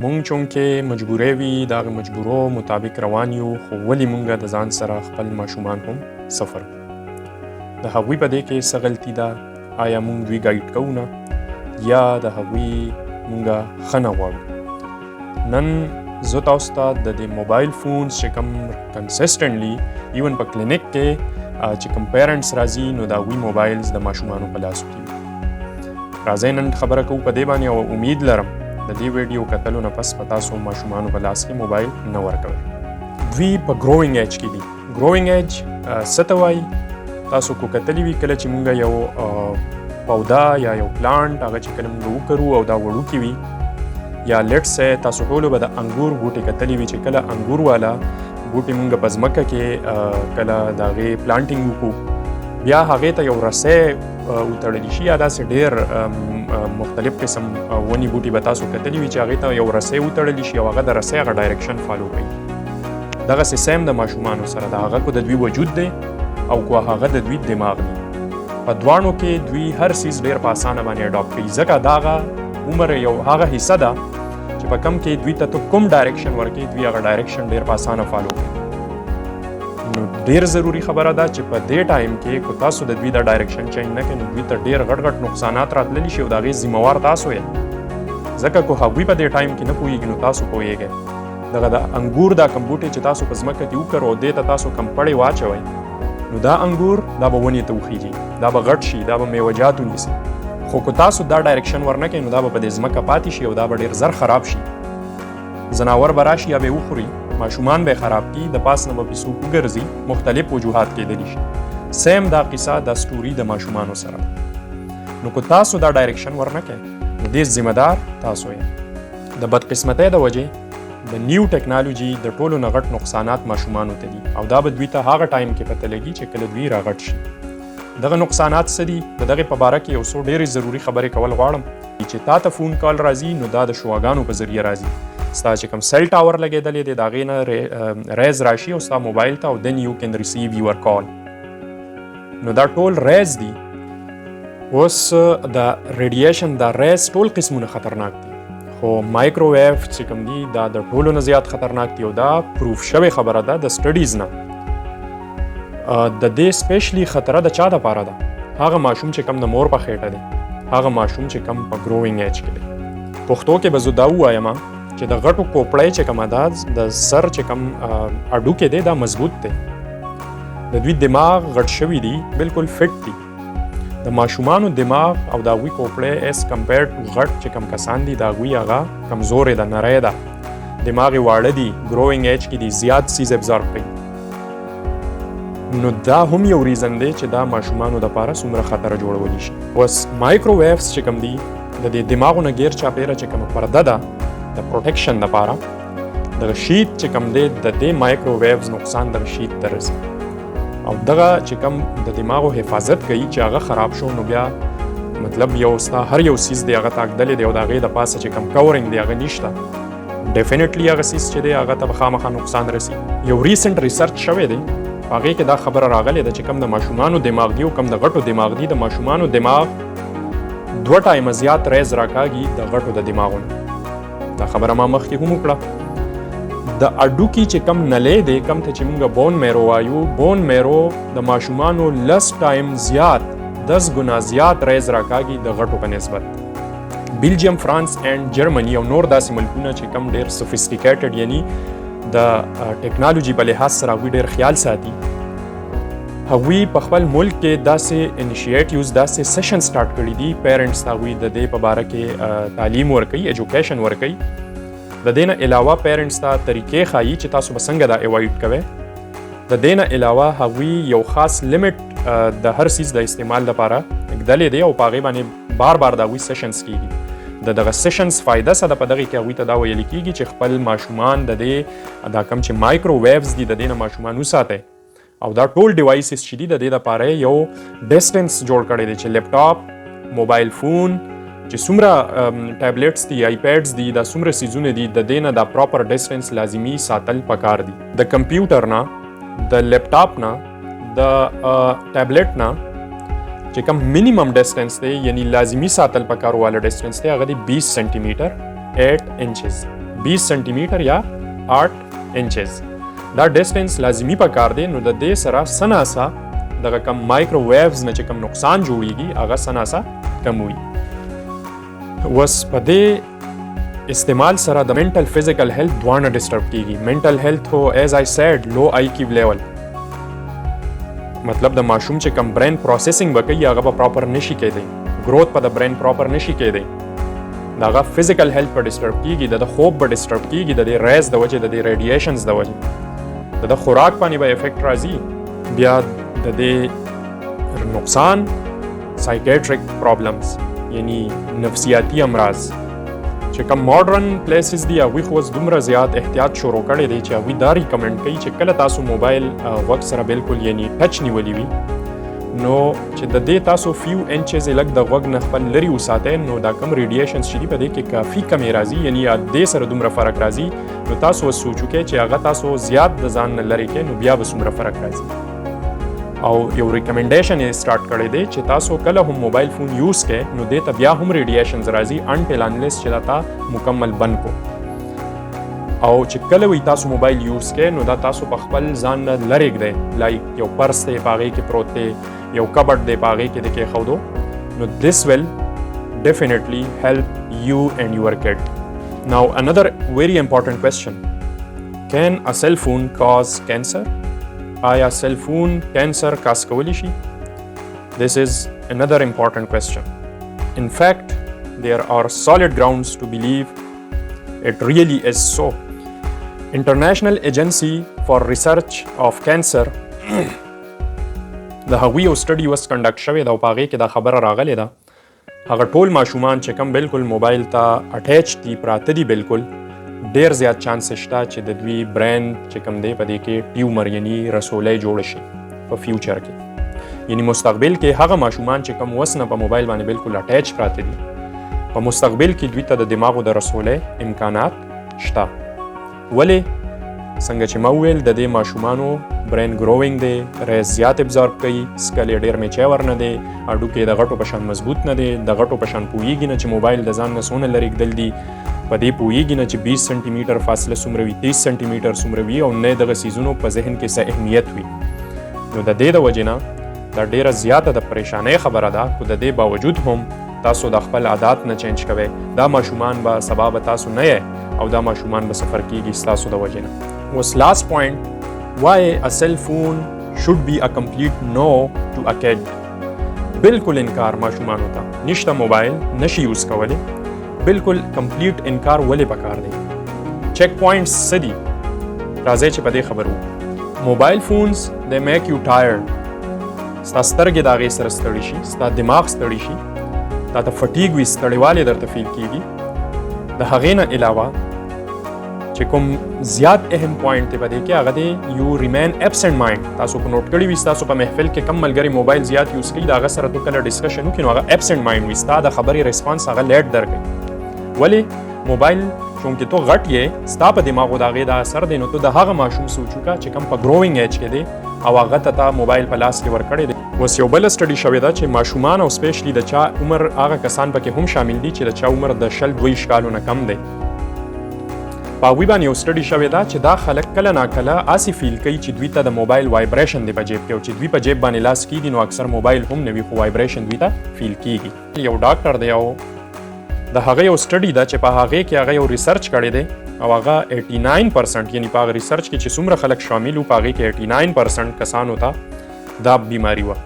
مونږ چونکې مجبورې وي د هغې مجبورو مطابق روان یو، خو ولې مونږ د ځان سره خپل ماشومان هم سفر کوو. د هغوی په دې کې څه غلطي ده؟ آیا مونږ دوی ګایډ کوو نه یا د هغوی مونږ ښه نه غواړو؟ نن زه تاسو ته د دې موبایل فونز چې کوم کنسسټنټلی ایون په کلینیک کې چې کوم پیرنټس راځي نو د هغوی موبایلز د ماشومانو په لاسو کې وي. راځئ نن خبره کوو په دې باندې او امید لرم د دې ویډیو کتلو نه پس په تاسو ماشومانو په لاس کې موبایل نه ورکوئ. دوی په ګروینګ ایج کې دي. ګروینګ ایج څه ته وایي؟ تاسو کو کتلی وي کله چې مونږ یو پودا یا یو پلانټ هغه چې کله مونږ وکرو او دا وړوکی وي، یا لیټ سه تاسو ټولو به د انګور بوټي کتلی وي چې کله انګور والا بوټي مونږ په ځمکه کې کله د هغې پلانټینګ وکړو، بیا هغې ته یو رسی وتړلی شي یا داسې ډېر مختلف قسم ونې بوټي به تاسو کتلی وي چې هغې ته یو رسی وتړلی شي او هغه د رسی هغه ډایرکشن فالو کوي. دغسې سیم د ماشومانو سره د هغه کو د دوی وجود دی او کو هغه د دوی دماغ دی. په دواړو کې دوی هر څیز ډېر په اسانه باندې اډاپټ کوي، ځکه دا هغه عمر یو هغه حصه ده چې په کم کې دوی ته کوم ډایرکشن ورکوي دوی هغه ډایرکشن ډېر په اسانه فالو کوي. نو ډېر ضروري خبره ده چې په دې ټایم کې کو تاسو د دوی د ډایرکشن چینج نه کړئ نو دوی ته ډېر غټ غټ نقصانات راتللی شي او د هغې ذمهوار تاسو یې، ځکه کو هغوی په دې ټایم کې نه پوهېږي نو تاسو پوهېږئ. دغه د انګور دا کم بوټی چې تاسو په ځمکه کې وکړو او دې ته تاسو کم پړې واچوئ نو دا انګور دا به ونې ته وخیږي، دا به غټ شي، دا به میوه‌جات ونیسي. خو که تاسو دا ډایرکشن ورنه کړئ نو دا به په دې ځمکه پاتې شي او دا به ډېر زر خراب شي. ځناور به راشي یا به یې وخوري، ماشومان به یې خراب کړي، د پاس نه به پې څوک وګرځي، مختلف وجوهات کېدلی شي. سیم دا قصه دا سټوري د ماشومانو سره ده. نو که تاسو دا ډایرکشن ورنه کړئ نو دې ذمه دار تاسو یې. د بدقسمتۍ د وجې د نیو ټیکنالوژي د ټولو نه غټ نقصانات ماشومانو ته دي او دا به دوی ته هغه ټایم کې پته لګي چې کله دوی راغټ شي. دغه نقصانات څه دي؟ د دغې په باره کې یو څو ډېرې ضروري خبرې کول غواړم. چې تا ته فون کال راځي نو دا د شواګانو په ذریعه راځي. ستا چې کوم سیل ټاور لګېدلی دی د هغې نه ریز راشي او ستا موبایل ته او دین یو کین ریسیو یور کال. نو دا ټول ریز دي. اوس د ریډیشن دا ریز ټول قسمونه خطرناک دي، خو مایکروویو چې کوم دي دا د ټولو نه زیات خطرناک دي او دا پروف شوې خبره ده د سټډیز نه. د دې سپیشلی خطره د چا دپاره ده؟ هغه ماشوم چې کم د مور په خېټه دی، هغه ماشوم چې کم په ګروینګ ایج کې دی. پښتو کې به زه دا ووایم چې د غټو کوپړی چې کومه ده د سر چې کم اډوکې دی دا مضبوط دی. د دوی دماغ غټ شوي دي، بالکل فټ دي. د ماشومانو دماغ او د هغوی کوپړی ایز کمپیر ټو غټ چې کم کسان دي د هغوی هغه کمزورې ده، نری ده، دماغ یې واړه دي، ګروینګ ایج کې دي، زیات څیز ابزارب کوي. نو دا هم یو ریزن دی چې دا ماشومانو دپاره څومره خطره جوړولی شي. اوس مایکروویوز چې کوم دي د دې دماغو نه غیر چاپیره چې کومه پرده ده د پروټیکشن دپاره، دغه شیت چې کوم دی د دې مایکروویوز نقصان دغه شیت ته رسي او دغه چې کوم د دماغو حفاظت کوي چې هغه خراب شو نو بیا مطلب یو ستا هر یو سیز دی هغه تاکدلی دی او د هغې د پاسه چې کوم کورینګ دی هغه نشته، ډیفینټلی هغه سیز چې دی هغه ته به خامخا نقصان رسي. یو ریسنټ ریسرچ شوی دی په هغې کې دا خبره راغلې ده چې کوم د ماشومانو دماغ دی او کوم د غټو دماغ دی، د ماشومانو دماغ 2 ټایمه زیات ریز راکاږي د غټو د دماغونو. دا خبره ما مخکې هم وکړه. د اډوکي چې کم نلی دی کم ته چې موږ بون میرو وایو، بون میرو د ماشومانو 10 ټایم زیات 10 ګنا زیات ریز راکاږي د غټو په نسبت. بیلجیم، فرانس اینڈ جرمني او نور داسې ملکونه چې کم ډېر سوفیسټیکیټډ یعنی د ټیکنالوژي په لحاظ سره هغوی ډېر خیال ساتي، هغوی په خپل ملک کې داسې انیشیټیوز داسې سیشن سټارټ کړي دي پیرنټس ته هغوی د دې په باره کې تعلیم ورکوي، ایجوکیشن ورکوي. د دې نه علاوه پیرنټس ته طریقې ښایي چې تاسو به څنګه دا ایوایډ کوئ. د دې نه علاوه هغوی یو خاص لیمټ د هر څیز د استعمال لپاره ږدلی دی او په هغې باندې بار بار د هغوی سیشنز کېږي. د دغه سیشنز فایده څه ده؟ په دغې کې هغوی ته دا ویل کېږي چې خپل ماشومان د دې دا کوم چې مایکروویوز دي د دې نه ماشومان وساتئ او دا ټول ډیوایسز چې دي د دې دپاره یو ډسټنس جوړ کړی دی چې لیپټاپ، موبایل فون چې څومره ټابلیټس دي، آیپیډز دي، دا څومره سیزونه دي د دې نه دا پراپر ډسټنس لازمي ساتل پکار دي. د کمپیوټر نه، د لیپټاپ نه، د ټابلیټ نه چې کوم منیمم ډسټنس دی یعنی لازمي ساتل پکار والا ډسټنس دی هغه دی 20 سنټي میټر 8 انچز. 20 سنټي میټر یا 8 انچز. دا ډیسټنس لازمی پکار دی. نو د دې سره سناسا دغه کم مایکرو ویوز نه چې کم نقصان جوړیږي هغه سناسا کم وي. وس په دې استعمال سره د منټل فزیکل هیلث دواړه ډسټرب کیږي. منټل هیلث هو ایز آی سیډ لو آی کیو لیول، مطلب د ماشوم چې کم برین پروسیسینګ وکړي هغه به پراپر نشي کېدی، گروث په د برین پراپر نشي کېدی، دغه فزیکل هیلث په ډسټرب کیږي، د خوب په ډسټرب کیږي، د ریز د وجې د ریډیشنز د وجې د خوراک باندې به افیکټ راځي. بیا د دې نقصان سایکیټریک پرابلمز یعنی نفسیاتی امراض چې کوم ماډرن پلیسز دي هغوی خو اوس دومره زیات احتیاط شروع کړی دی چې هغوی دا ریکمنډ کوي چې کله تاسو موبایل غوږ سره بالکل یعنی ټچ نیولی وي نو چې د دې تاسو فیو انچز لږ د غوږ نه خپل لرې وساتئ، نو دا کم ریډیشنز چې دي په دې کې کافي کمې راځي، یعنی دې سره دومره فرق راځي. نو تاسو اوس سوچ وکئ چې هغه تاسو زیات د ځان نه لرې کړئ نو بیا به څومره فرق راځي. او یو ریکمنډیشن یې سٹارټ کړی دی چې تاسو کله هم موبایل فون یوز کړئ نو دې ته بیا هم ریډیشنز راځي انټل انلیس چې دا تا مکمل بند کو. او چې کله وی تاسو موبایل یوز کړئ نو دا تاسو په خپل ځان نه لرې ږدئ، لایک یو پرس دی په هغې کې پروت دی، یو کبډ دی په هغې کې د کېښودو. نو this will definitely help you and your kid. Now another very important question. Can a cell phone cause cancer? آیا سیل فون کینسر کاز کولی شي؟ This is another important question. In fact, there are solid grounds to believe it really is so. International Agency for Research of Cancer د هغوی یو سټډي اوس کنډکټ شوی ده او په هغې کې دا خبره راغلې ده هغه ټول ماشومان چې کوم بالکل موبایل ته اټیچ دي پراته دي بالکل ډیر زیات چانس شته چې د دوی برین چې کوم دی په دې کې ټیومر یعنی رسولی جوړ شي په فیوچر کې. یعنی مستقبل کې هغه ماشومان چې کوم وس نه په موبایل باندې بالکل اټیچ پراته دي په مستقبل کې دوی ته د دماغو د رسولی امکانات شته. ولې څنګه چې ما وویل د دې ماشومانو برین ګروینګ دی، ریز زیات ابزارب کوي، سکل یې ډېر میچی ورنه دی، هډوکې د غټو په شان مضبوط نه دی، د غټو په شان پوهیږي نه چې موبایل د ځان نه څونه لرې ږدل دي، په دې پوهیږي نه چې 20 سنټي میټر فاصله څومره وي، 30 سنټي میټر څومره وي، او نه دغه څیزونو په ذهن کې څه اهمیت وي. نو د دې د وجې نه دا ډېره زیاته د پریشانۍ خبره ده، خو د دې باوجود هم تاسو د خپل عادات نه چینج کوئ. دا ماشومان به سبا به تاسو نه یې او دا ماشومان به سفر کیږي ستاسو د وجې نه. اوس لاست پوینټ، why a cell phone should be a complete no to a kid. بالکل انکار ماشومانو ته نشته موبایل نشي یوز کولی، بالکل کمپلیټ انکار ولې پکار دی؟ چیک پوینټس څه دي؟ راځئ چې په دې خبر وکړو. موبایل فونز they make you tired. ستا سترګې د هغې سره ستړي شي، ستا دماغ ستړي شي، تا ته فټیګ وي، ستړیوالی درته فیل کیږي. د هغې نه علاوه چې کوم زیات اهم پوینټ دی په دې کې هغه دی یو ریمین ایبسنټ مایند. تاسو په نوٹ کړي وي ستاسو په محفل کې کم ملګري موبایل زیات یوز کوي، د هغه سره تو کله ډسکشن وکړي نو هغه ایبسنټ مایند وي، ستا د خبرې ریسپانس هغه لیټ درکوي. ولې موبایل چونکې تو غټ یې ستا په دماغو د هغې دا اثر دی، نو تو د هغه ماشوم سوچ وکړه چې کم په ګروینګ ایج کې دی او هغه ته تا موبایل په لاس کې ورکړی دی. اوس یو بله سټډي شوې ده چې ماشومان او سپیشلی د چا عمر هغه کسان پکې هم شامل دي چې د چا عمر د 22 کالو نه کم دی، په هغوی باندې یو سټډي شوې ده چې دا خلک کله ناکله هسې فیل کوي چې دوی ته د موبایل وایبریشن دی په جیب کې، او چې دوی په جیب باندې لاس کیږي نو اکثر موبایل هم نه وي خو وایبریشن دوی ته فیل کیږي. یو ډاکټر دی او د هغه یو سټډي ده چې په هغې کې هغه یو ریسرچ کړی دی او هغه 89% یعنی په هغه ریسرچ کې چې څومره خلک شامل وو په هغې کې 89% کسانو ته دا بیماری وه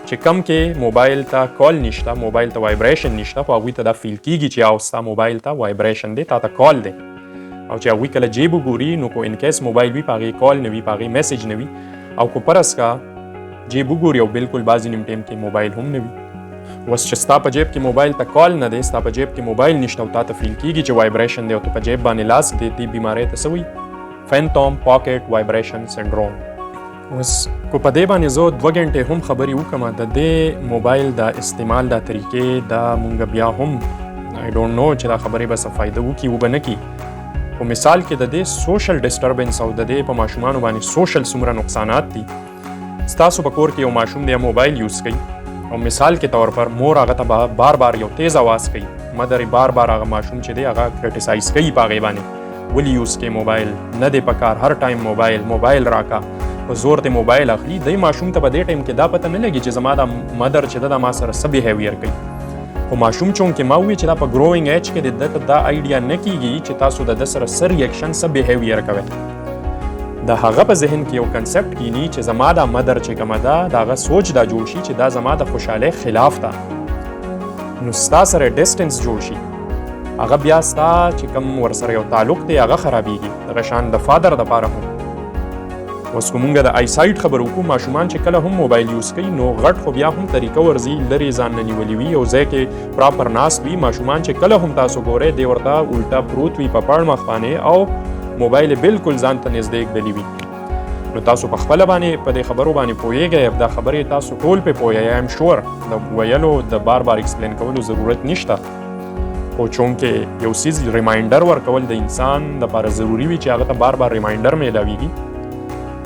چې کم کې موبایل ته کال نشته، موبایل ته وایبریشن نشته، خو هغوی ته دا فیل کیږي چې او ستا موبایل ته وایبریشن دی، تا ته کال دی، او چې هغوی کله جیب وګوري نو کو انکیس موبایل وي په هغې کال نه وي، په هغې میسیج نه وي، او کو پرس کا جیب وګوري او بالکل بعضې نیم ټایم کې موبایل هم نه وي. اوس چې ستا په جیب کې موبایل ته کال نه دی، ستا په جیب کې موبایل نشته او تا ته فیل کیږي چې وایبریشن دی او ته په جیب باندې لاس دی، دې بیمارۍ ته څه وایي؟ فینټوم پاکټ وایبریشن سنډروم. اوس کو په دې باندې زه 2 غنټې هم خبرې وکړم د دې موبایل د استعمال دا طریقې دا مونږ بیا هم آی ډونټ نو چې دا خبرې به څه فایده وکړي و به نه کړي. په مثال کې د دې سوشل ډسټربنس او د دې په ماشومانو باندې سوشل څومره نقصانات دي. ستاسو په کور کې یو ماشوم دی موبایل یوز کوي او مثال کې طور پر مور هغه ته بار بار یو تیز आवाज کوي، مدر بار بار هغه ماشوم چې دی هغه کرټیسایز کوي په هغې باندې ولی یوز کې موبایل نه دی پکار، هر ټایم موبایل راکا په زور ته موبایل اخلي. دی ماشوم ته په دې ټایم کې دا پته نه لګي چې زما د مدر چې د ما سره څه بیهیویر کوي. خو ماشوم چونکې ما وویل چې دا په ګروینګ ایج کې د ده دا آیډیا نه کیږي چې تاسو د ده سره څه ریاکشن څه بیهیویر کوئ. د هغه په ذهن کې یو کنسپټ کینی چې زما دا مدر چې کومه ده د هغه سوچ دا جوړ شي چې دا زما د خوشحالۍ خلاف ده، نو ستا سره ډسټنس جوړ شي. هغه بیا ستا چې کوم ورسره یو تعلق دی هغه خرابېږي. دغه شان د فادر دپاره هم اوس که مونږ د آی سایټ خبر وکړو، ماشومان چې کله هم موبایل یوز کوي نو غټ خو بیا هم طریقه ورځي لرې ځان نه نیولي وي، یو ځای کې پراپر ناست وي. ماشومان چې کله هم تاسو ګورئ دی ورته الټا پروت وي په پړ مخ باندې او موبایل بالکل ځان ته نږدې ږدلی وي. نو تاسو په خپله باندې په دې خبرو باندې پوهیږئ، دا خبرې تاسو ټول پې پوهیئ. ایم شور د ویلو د بار ایکسپلین کولو ضرورت نشته، خو چونکې یو څیز ریمایندر ورکول د انسان دپاره ضروري وي چې هغه ته بار ریمایندر میلاویږي.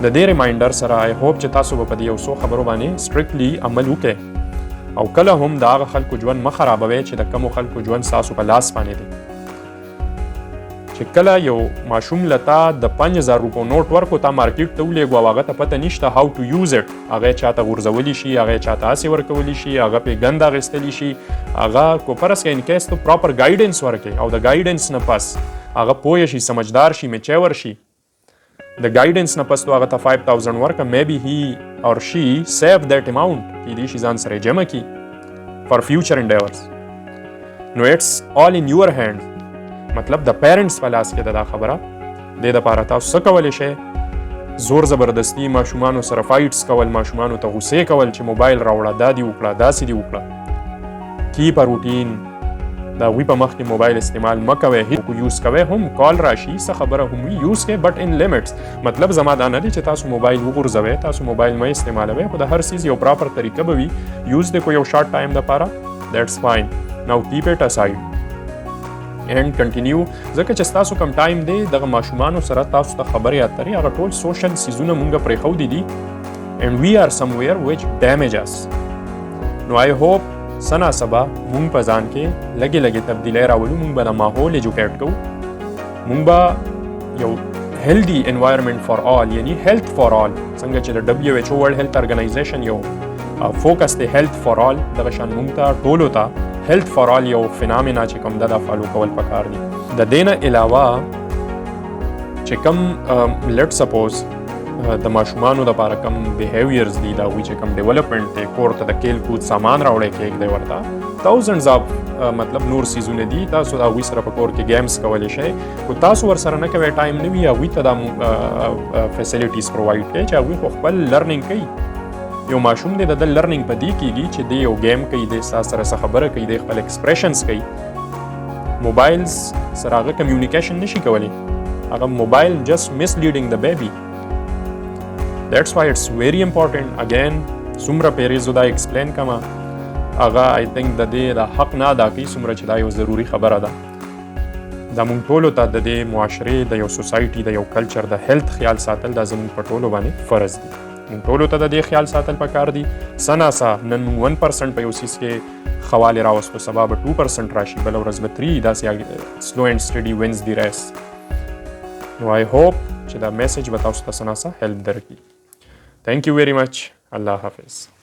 د دې ریمایندر سره آی هوپ چې تاسو به په دې یو څو خبرو باندې سټریکټلی عمل وکړئ او کله هم د هغه خلکو ژوند مه خرابوئ چې د کمو خلکو ژوند ستاسو په لاس باندې دی. چې کله یو ماشوم لتا د 5000 روپو نوټ ورکو تا مارکیټ ته ولېږو او هغه ته پته نشته هاو ټو یوز اټ، هغه چاته غورځولی شي، هغه چاته هسې ورکولی شي، هغه پې ګند اخیستلی شي، هغه کو فرض کړه انکیس ته پراپر ګایډنس ورکړې او د ګایډنس نه پس هغه پوه شي، سمجدار شي، میچور شي، د ګایډنس نه پس تو هغه ته 5000 ورکړه، میبي هی اور شي سیو دیٹ اماؤنٹ، کیدای شي ځان سره جمع کي فار فیوچر انډیورز. نو اټس آل ان یور هینډ، مطلب د پیرنټس په لاس کې دا خبره. دې دپاره تاسو څه کولی شئ؟ زور زبردستی ماشومانو سره فایټس کول، ماشومانو ته غوسې کول چې موبایل راوړه، دا دې وکړه، داسې دې وکړه. کیپ ا روټین، د هغوی په مخ کې موبایل استعمال مه کوئ. هیڅ یوز کوئ هم کال راشي څه خبره هم وي یوز کوئ بټ ان لیمټس. مطلب زما دا نه دی چې تاسو موبایل وغورځوئ، تاسو موبایل مه استعمالوئ، خو د هر څیز یو پراپر طریقه به وي. یوز دی کو یو شارټ ټایم دپاره، دیټس فاین. ناو کیپ اټ اساید and continue. ځکه چې ستاسو کم ټایم دی دغه ماشومانو سره تاسو ته خبرې اترې هغه ټول سوشل څیزونه مونږ پرېښودي دي and we are somewhere which damage us. نو I hope سنا سبا مونږ په ځان کې لږې لږې تبدیلی راولو. مونږ به د ماحول ایجوکیټ کوو، مونږ به یو healthy environment for all یعنی health for all، څنګه چې د WHO World Health Organization یو فوکس دی health for all، دغه شان مونږ ته ټولو ته health for all یو فینامینا چې کوم دا فالو کول پکار دي. د دې نه علاوه چې کوم لیټ سپوز د ماشومانو دپاره کوم بیهیویرز دي، د هغوی چې کوم ډیولپمنټ دی، کور ته د کیل کود سامان راوړی کېږدئ ورته، تاوزنډز اف مطلب نور سیزونه دي، تاسو د هغوی سره په کور کې گیمز کولی شئ. خو تاسو ورسره نه کوئ، ټایم نه وي، هغوی ته دا فیسیلیټیز پرووایډ کړئ چې هغوی خو خپل لرنینګ کوي. یو ماشوم دی د لرنینګ په دې کېږي چې دی یو گیم کوي، دی ستاسو سره څه خبره کوي، دی خپل ایکسپریشنز کوي. موبایلز سره هغه کمیونیکیشن نشي کولی، هغه موبایل جست misleading the baby. That's why it's very important. Again څومره پیرې زه دا ایکسپلین کوم هغه I think د دې د حق نه ادا کوي څومره چې دا یو ضروري خبره ده. دا مونږ ټولو ته د دې معاشرې د یو سوسایټي د یو کلچر د هیلث خیال ساتل دا زموږ په ټولو باندې فرض دی. مونږ ټولو ته د دې خیال ساتل پکار دي. سناسا نن مونږ 1% په یو څیز کې خواله راوستو، سبا به 2% راشي، بله ورځ به 3%. داسې سلو اینډ سټډي وینز دی ریس. نو آی هوپ چې دا میسیج به تاسو ته سناسا هیلپ درکړي. تھینک یو ویری مچ. الله حافظ.